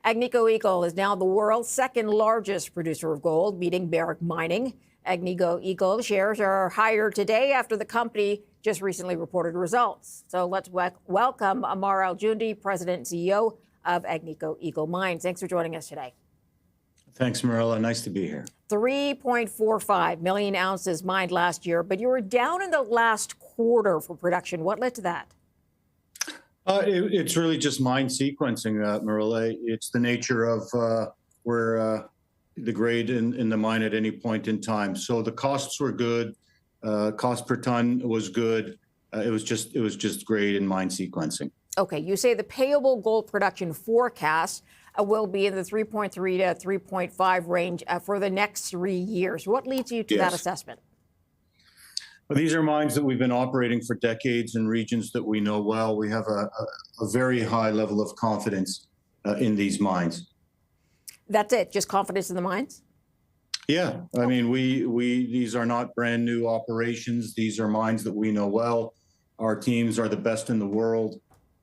Agnico Eagle is now the world's second largest producer of gold, beating Barrick Mining. Agnico Eagle shares are higher today after the company just recently reported results. So let's welcome Ammar Al-Joundi, President and CEO of Agnico Eagle Mines. Thanks for joining us today. Thanks, Marilla. Nice to be here. 3.45 million ounces mined last year, but you were down in the last quarter for production. What led to that? It's really just mine sequencing, Marilla. It's the nature of where the grade in the mine at any point in time. So the costs were good. Cost per ton was good. It was just grade and mine sequencing. Okay, you say the payable gold production forecast will be in the 3.3 to 3.5 range for the next 3 years. What leads you to that assessment? Well, these are mines that we've been operating for decades in regions that we know well. We have a very high level of confidence in these mines. That's it, just confidence in the mines? Yeah, I mean, these are not brand new operations. These are mines that we know well. Our teams are the best in the world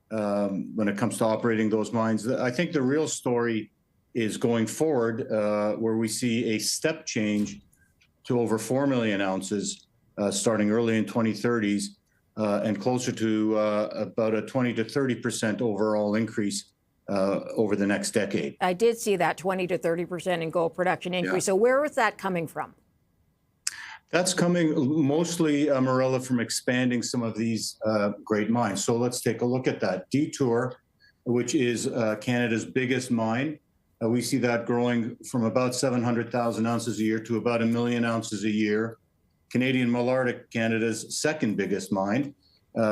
when it comes to operating those mines. I think the real story is going forward, where we see a step change to over 4 million ounces starting early in 2030s and closer to about a 20 to 30% overall increase over the next decade. I did see that 20 to 30% in gold production increase. Yeah. So where is that coming from? That's coming mostly, Marilla, from expanding some of these great mines. So let's take a look at that. Detour, which is Canada's biggest mine, we see that growing from about 700,000 ounces a year to about 1 million ounces a year. Canadian Malartic, Canada's second biggest mine,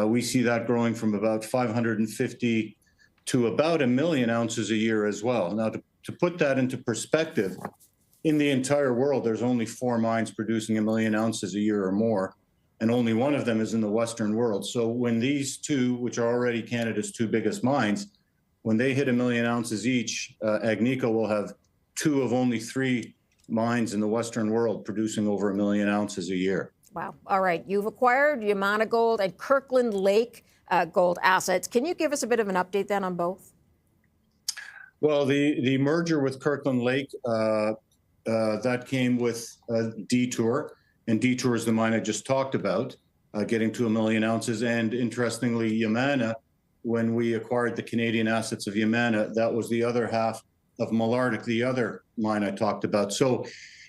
we see that growing from about 550 to about 1 million ounces a year as well. Now, to put that into perspective, in the entire world, there's only 4 mines producing 1 million ounces a year or more, and only one of them is in the Western world. So when these two, which are already Canada's 2 biggest mines, when they hit 1 million ounces each, Agnico will have 2 of only 3 mines in the Western world producing over 1 million ounces a year. Wow. All right. You've acquired Yamana Gold and Kirkland Lake gold assets. Can you give us a bit of an update then on both? Well, the merger with Kirkland Lake, that came with Detour, and Detour is the mine I just talked about, getting to 1 million ounces. And interestingly, Yamana, when we acquired the Canadian assets of Yamana, that was the other half of Malartic, the other mine I talked about. So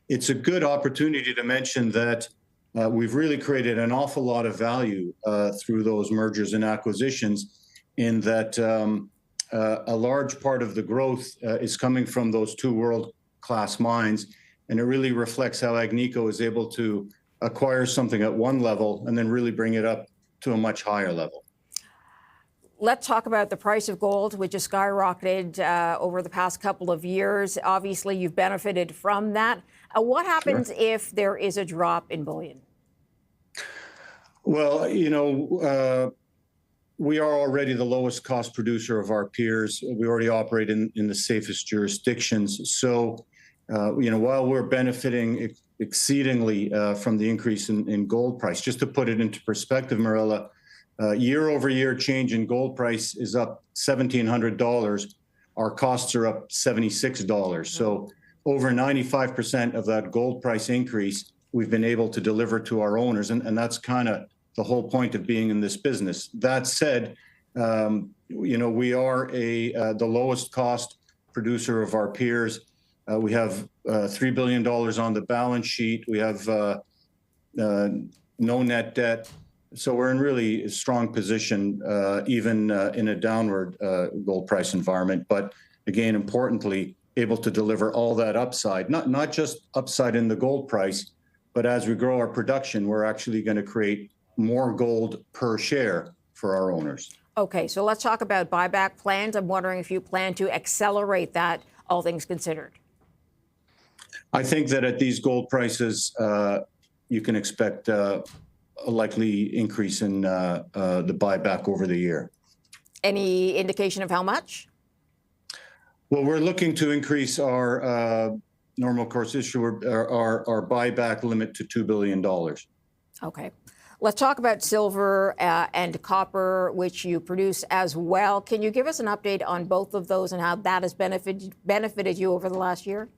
it's a good opportunity to mention that we've really created an awful lot of value through those mergers and acquisitions, in that a large part of the growth is coming from those 2 world-class mines. And it really reflects how Agnico is able to acquire something at one level and then really bring it up to a much higher level. Let's talk about the price of gold, which has skyrocketed over the past couple of years. Obviously, you've benefited from that. What happens if there is a drop in bullion? Well, you know, we are already the lowest cost producer of our peers. We already operate in the safest jurisdictions. So, you know, while we're benefiting exceedingly from the increase in gold price, just to put it into perspective, Marilla, year over year change in gold price is up $1,700. Our costs are up $76. So over 95% of that gold price increase, we've been able to deliver to our owners. And that's kind of the whole point of being in this business. That said, you know, we are the lowest cost producer of our peers. We have $3 billion on the balance sheet. We have no net debt. So we're in really a strong position, even in a downward gold price environment. But again, importantly, able to deliver all that upside, not just upside in the gold price, but as we grow our production, we're actually going to create more gold per share for our owners. Okay, so let's talk about buyback plans. I'm wondering if you plan to accelerate that, all things considered. I think that at these gold prices, you can expect a likely increase in the buyback over the year. Any indication of how much? Well, we're looking to increase our normal course issuer, our buyback limit to $2 billion. Okay. Let's talk about silver and copper, which you produce as well. Can you give us an update on both of those and how that has benefited you over the last year?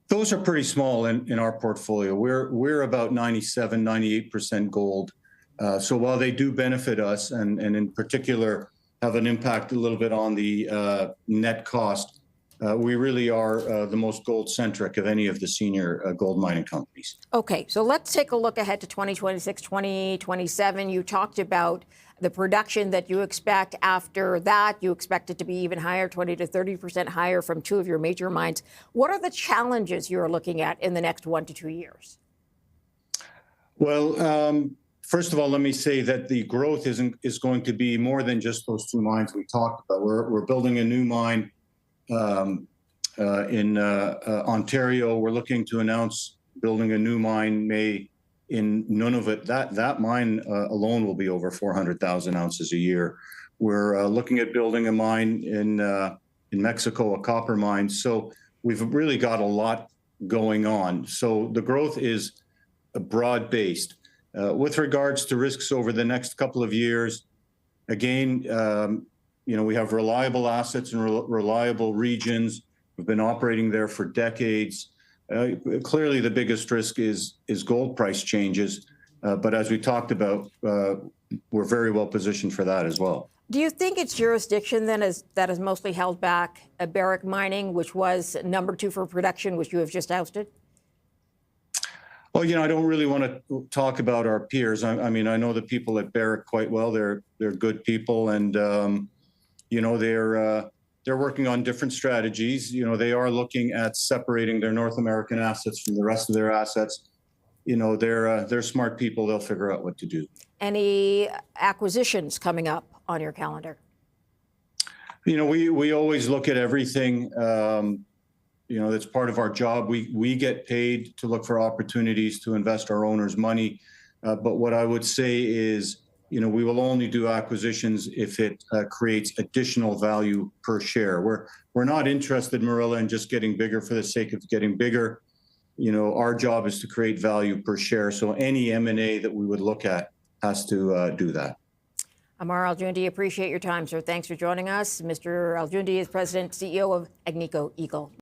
Those are pretty small in our portfolio. We're about 97, 98% gold. So while they do benefit us and in particular have an impact a little bit on the net cost, we really are the most gold-centric of any of the senior gold mining companies. Okay, so let's take a look ahead to 2026, 2027. You talked about the production that you expect after that. You expect it to be even higher, 20 to 30% higher from two of your major mines. What are the challenges you're looking at in the next 1 to 2 years? Well, first of all, let me say that the growth is going to be more than just those two mines we talked about. We're building a new mine in Ontario. We're looking to announce building a new mine in Nunavut. That mine alone will be over 400,000 ounces a year. We're looking at building a mine in Mexico, a copper mine. So we've really got a lot going on. So the growth is broad-based. With regards to risks over the next couple of years, again, we have reliable assets and reliable regions. We've been operating there for decades. Clearly, the biggest risk is gold price changes. But as we talked about, we're very well positioned for that as well. Do you think it's jurisdiction then that has mostly held back Barrick Mining, which was number 2 for production, which you have just ousted? Well, I don't really want to talk about our peers. I mean, I know the people at Barrick quite well. They're good people, and they're working on different strategies. They are looking at separating their North American assets from the rest of their assets. They're smart people. They'll figure out what to do. Any acquisitions coming up on your calendar? We always look at everything. That's part of our job. We get paid to look for opportunities to invest our owners' money. But what I would say is, we will only do acquisitions if it creates additional value per share. We're not interested, Marilla, in just getting bigger for the sake of getting bigger. Our job is to create value per share. So any M&A that we would look at has to do that. Ammar Al-Joundi, appreciate your time, sir. Thanks for joining us. Mr. Al-Joundi is President, CEO of Agnico Eagle.